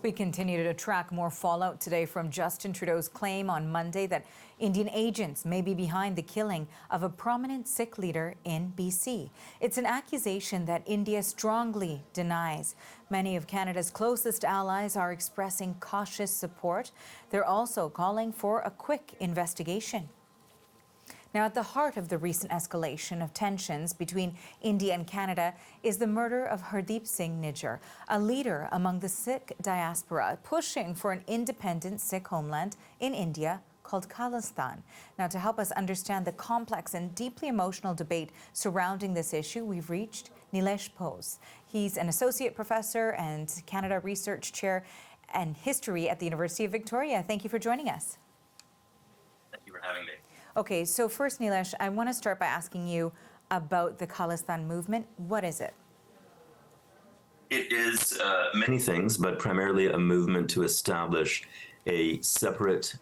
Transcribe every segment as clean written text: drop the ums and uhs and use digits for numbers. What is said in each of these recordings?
We continue to track more fallout today from Justin Trudeau's claim on Monday that Indian agents may be behind the killing of a prominent Sikh leader in BC. It's an accusation that India strongly denies. Many of Canada's closest allies are expressing cautious support. They're also calling for a quick investigation. Now, at the heart of the recent escalation of tensions between India and Canada is the murder of Hardeep Singh Nijjar, a leader among the Sikh diaspora pushing for an independent Sikh homeland in India called Khalistan. Now, to help us understand the complex and deeply emotional debate surrounding this issue, we've reached Neilesh Bose. He's an associate professor and Canada Research Chair and History at the University of Victoria. Thank you for joining us. Thank you for having me. Okay, so first, Neilesh, I want to start by asking you about the Khalistan movement. What is it? It is many things, but primarily a movement to establish a separate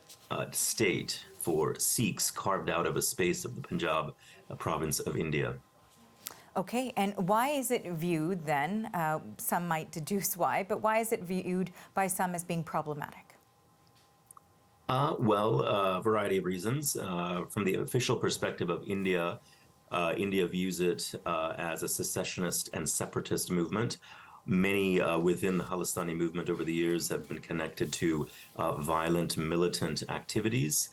state for Sikhs carved out of a space of the Punjab province of India. Okay, and why is it viewed then, some might deduce why, but why is it viewed by some as being problematic? A variety of reasons. From the official perspective of India, India views it as a secessionist and separatist movement. Many within the Khalistani movement over the years have been connected to violent militant activities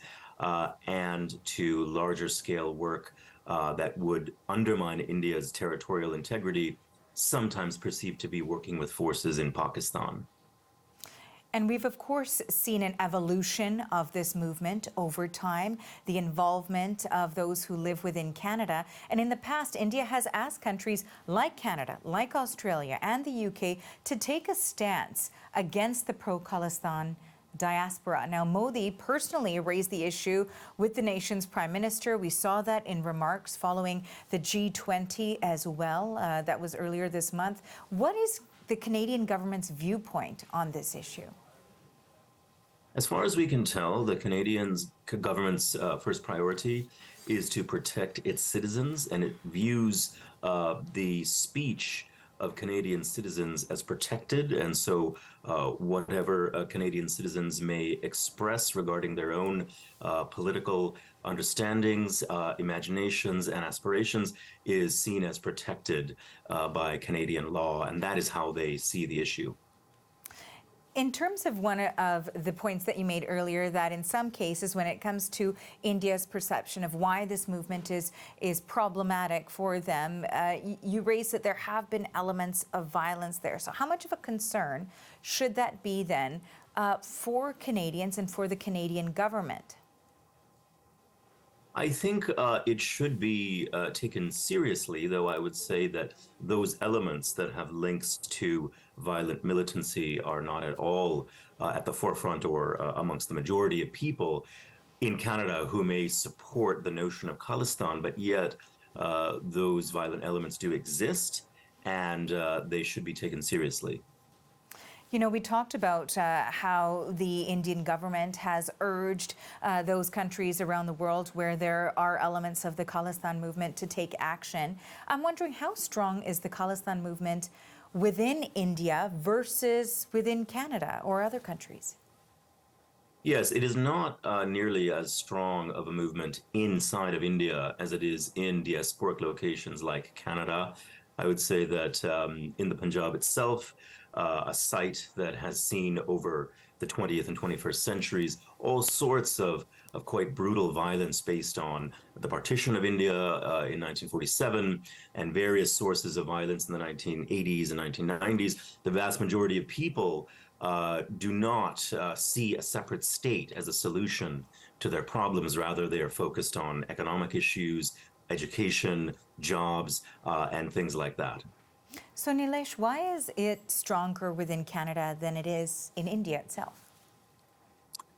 and to larger scale work that would undermine India's territorial integrity, sometimes perceived to be working with forces in Pakistan. And we've, of course, seen an evolution of this movement over time, the involvement of those who live within Canada. And in the past, India has asked countries like Canada, like Australia and the UK to take a stance against the pro-Khalistan diaspora. Now, Modi personally raised the issue with the nation's prime minister. We saw that in remarks following the G20 as well. That was earlier this month. What is the Canadian government's viewpoint on this issue? As far as we can tell, the Canadian government's first priority is to protect its citizens, and it views the speech of Canadian citizens as protected. And so whatever Canadian citizens may express regarding their own political understandings, imaginations, and aspirations is seen as protected by Canadian law. And that is how they see the issue. In terms of one of the points that you made earlier, that in some cases, when it comes to India's perception of why this movement is problematic for them, you raised that there have been elements of violence there. So how much of a concern should that be then for Canadians and for the Canadian government? I think it should be taken seriously, though I would say that those elements that have links to violent militancy are not at all at the forefront or amongst the majority of people in Canada who may support the notion of Khalistan, but yet those violent elements do exist and they should be taken seriously. You know, we talked about how the Indian government has urged those countries around the world where there are elements of the Khalistan movement to take action. I'm wondering, how strong is the Khalistan movement within India versus within Canada or other countries? Yes, it is not nearly as strong of a movement inside of India as it is in diasporic locations like Canada. I would say that in the Punjab itself, a site that has seen over the 20th and 21st centuries all sorts of quite brutal violence based on the partition of India in 1947 and various sources of violence in the 1980s and 1990s. The vast majority of people do not see a separate state as a solution to their problems. Rather, they are focused on economic issues, education, jobs, and things like that. So, Neilesh, why is it stronger within Canada than it is in India itself?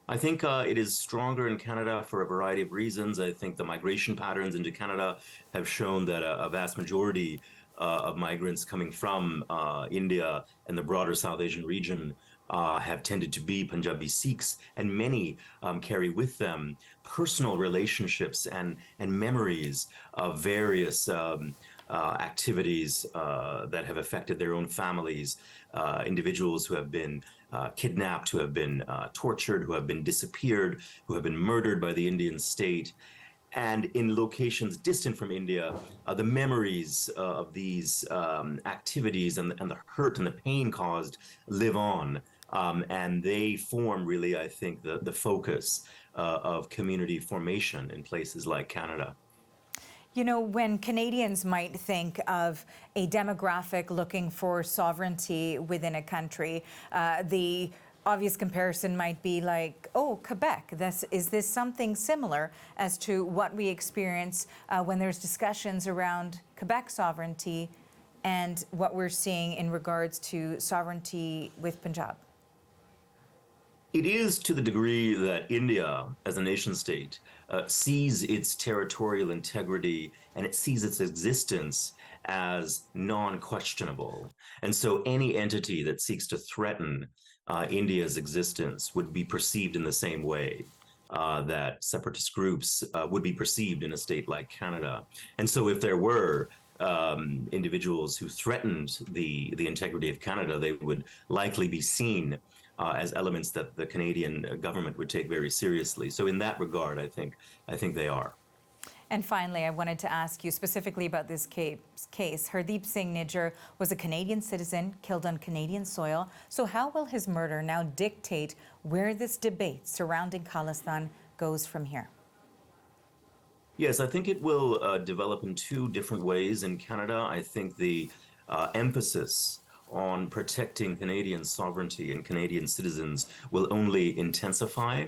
I think it is stronger in Canada for a variety of reasons. I think the migration patterns into Canada have shown that a vast majority of migrants coming from India and the broader South Asian region have tended to be Punjabi Sikhs, and many carry with them personal relationships and memories of various activities that have affected their own families, individuals who have been kidnapped, who have been tortured, who have been disappeared, who have been murdered by the Indian state. And in locations distant from India, the memories of these activities and the hurt and the pain caused live on. And they form really, I think, the focus of community formation in places like Canada. You know, when Canadians might think of a demographic looking for sovereignty within a country, the obvious comparison might be like, oh, Quebec. Is this something similar as to what we experience when there's discussions around Quebec sovereignty and what we're seeing in regards to sovereignty with Punjab? It is to the degree that India, as a nation state, sees its territorial integrity and it sees its existence as non-questionable. And so any entity that seeks to threaten India's existence would be perceived in the same way that separatist groups would be perceived in a state like Canada. And so if there were individuals who threatened the integrity of Canada, they would likely be seen as elements that the Canadian government would take very seriously. So in that regard, I think they are. And finally, I wanted to ask you specifically about this case. Hardeep Singh Nijjar was a Canadian citizen killed on Canadian soil. So how will his murder now dictate where this debate surrounding Khalistan goes from here? Yes, I think it will develop in two different ways in Canada. I think the emphasis on protecting Canadian sovereignty and Canadian citizens will only intensify.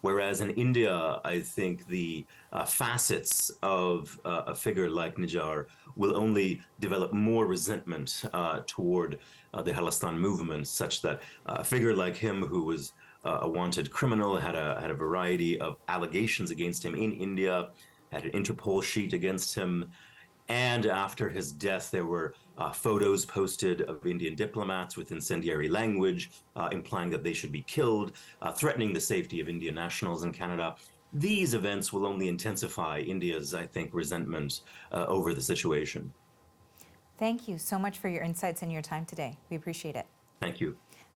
Whereas in India, I think the facets of a figure like Nijjar will only develop more resentment toward the Khalistan movement, such that a figure like him, who was a wanted criminal, had a variety of allegations against him in India, had an Interpol sheet against him. And after his death, there were photos posted of Indian diplomats with incendiary language, implying that they should be killed, threatening the safety of Indian nationals in Canada. These events will only intensify India's, I think, resentment over the situation. Thank you so much for your insights and your time today. We appreciate it. Thank you.